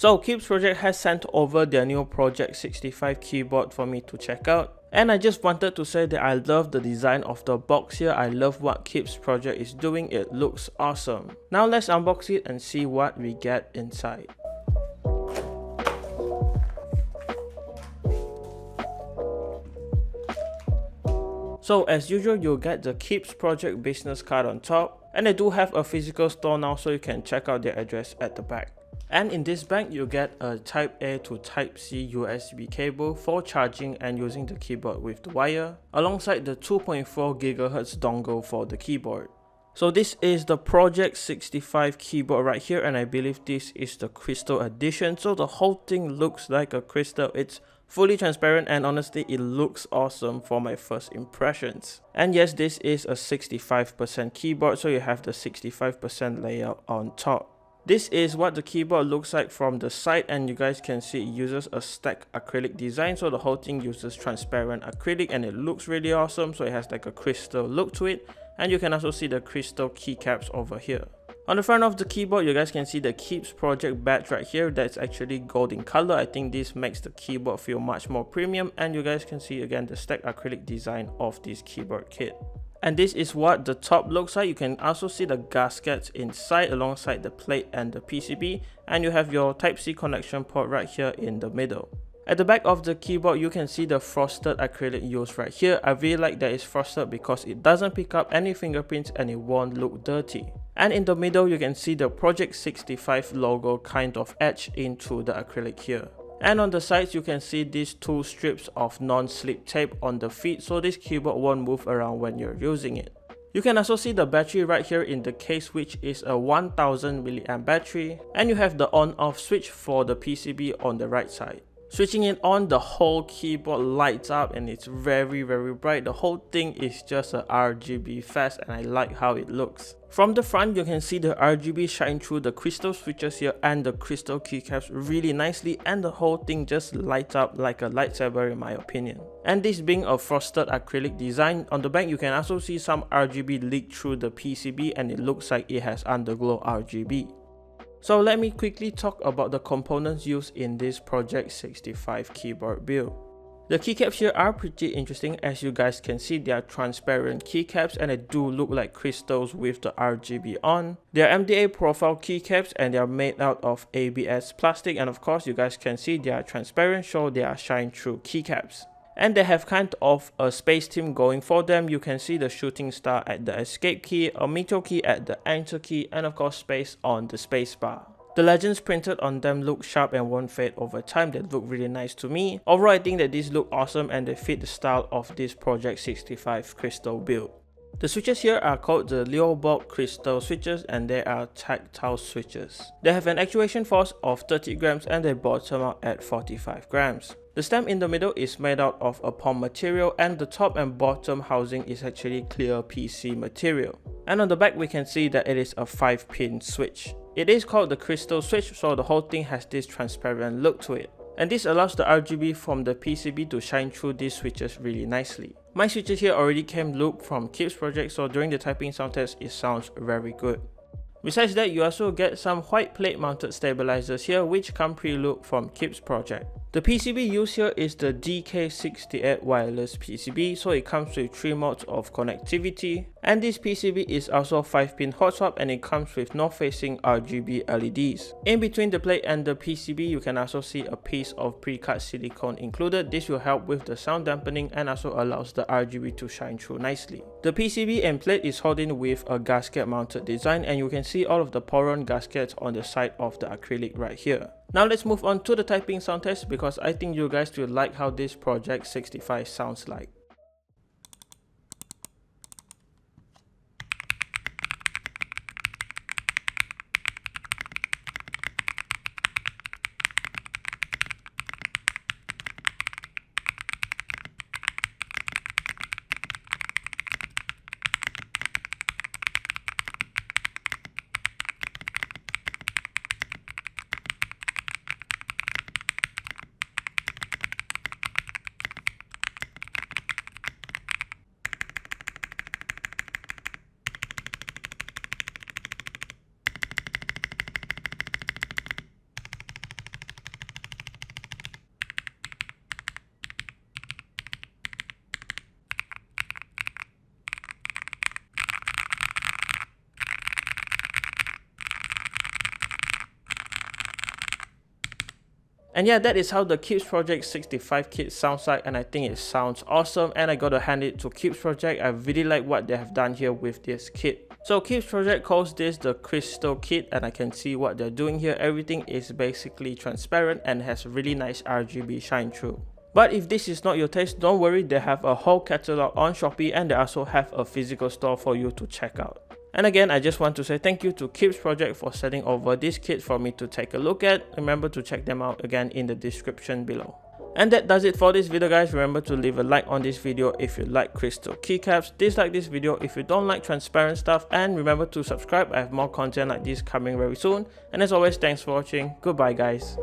So KeebsProject has sent over their new Project 65 keyboard for me to check out. And I just wanted to say that I love the design of the box here. I love what KeebsProject is doing. It looks awesome. Now let's unbox it and see what we get inside. So as usual, you'll get the KeebsProject business card on top, and they do have a physical store now, so you can check out their address at the back. And in this bag, you get a Type A to Type C USB cable for charging and using the keyboard with the wire, alongside the 2.4 GHz dongle for the keyboard. So this is the Project 65 keyboard right here, and I believe this is the crystal edition. So the whole thing looks like a crystal. It's fully transparent, and honestly it looks awesome for my first impressions. And yes, this is a 65% keyboard, so you have the 65% layout on top. This is what the keyboard looks like from the side, and you guys can see it uses a stacked acrylic design, so the whole thing uses transparent acrylic and it looks really awesome. So it has like a crystal look to it, and you can also see the crystal keycaps over here. On the front of the keyboard, you guys can see the KeebsProject badge right here that's actually gold in color. I think this makes the keyboard feel much more premium, and you guys can see again the stacked acrylic design of this keyboard kit. And this is what the top looks like. You can also see the gaskets inside alongside the plate and the PCB, and you have your Type-C connection port right here in the middle. At the back of the keyboard, you can see the frosted acrylic used right here. I really like that it's frosted because it doesn't pick up any fingerprints and it won't look dirty. And in the middle, you can see the Project 65 logo kind of etched into the acrylic here. And on the sides, you can see these two strips of non-slip tape on the feet, so this keyboard won't move around when you're using it. You can also see the battery right here in the case, which is a 1000 mAh battery, and you have the on-off switch for the PCB on the right side. Switching it on, the whole keyboard lights up and it's very bright. The whole thing is just a RGB fest, and I like how it looks. From the front, you can see the RGB shine through the crystal switches here and the crystal keycaps really nicely, and the whole thing just lights up like a lightsaber in my opinion. And this being a frosted acrylic design, on the back you can also see some RGB leak through the PCB, and it looks like it has underglow RGB. So let me quickly talk about the components used in this Project 65 keyboard build. The keycaps here are pretty interesting. As you guys can see, they are transparent keycaps and they do look like crystals with the RGB on. They are MDA profile keycaps and they are made out of ABS plastic, and of course you guys can see they are transparent, so they are shine through keycaps. And they have kind of a space theme going for them. You can see the shooting star at the escape key, a meteor key at the enter key, and of course space on the space bar. The legends printed on them look sharp and won't fade over time. They look really nice to me. Overall, I think that these look awesome and they fit the style of this Project 65 crystal build. The switches here are called the Leobog crystal switches, and they are tactile switches. They have an actuation force of 30 grams and they bottom out at 45 grams. The stem in the middle is made out of a POM material, and the top and bottom housing is actually clear PC material. And on the back we can see that it is a 5-pin switch. It is called the crystal switch, so the whole thing has this transparent look to it. And this allows the RGB from the PCB to shine through these switches really nicely. My switches here already came looped from KeebsProject, so during the typing sound test it sounds very good. Besides that, you also get some white plate mounted stabilizers here which come pre-looped from KeebsProject. The PCB used here is the DK68 wireless PCB, so it comes with 3 modes of connectivity, and this PCB is also 5-pin hot swap and it comes with north-facing RGB LEDs. In between the plate and the PCB, you can also see a piece of pre-cut silicone included. This will help with the sound dampening and also allows the RGB to shine through nicely. The PCB and plate is holding with a gasket mounted design, and you can see all of the Poron gaskets on the side of the acrylic right here. Now let's move on to the typing sound test, because I think you guys will like how this Project 65 sounds like. And yeah, that is how the KeebsProject 65 kit sounds like, and I think it sounds awesome, and I gotta hand it to KeebsProject. I really like what they have done here with this kit. So KeebsProject calls this the crystal kit, and I can see what they're doing here. Everything is basically transparent and has really nice RGB shine through. But if this is not your taste, don't worry, they have a whole catalog on Shopee, and they also have a physical store for you to check out. And again, I just want to say thank you to KeebsProject for sending over this kit for me to take a look at. Remember to check them out again in the description below. And that does it for this video, guys. Remember to leave a like on this video if you like crystal keycaps, dislike this video if you don't like transparent stuff, and remember to subscribe. I have more content like this coming very soon. And as always, thanks for watching. Goodbye, guys.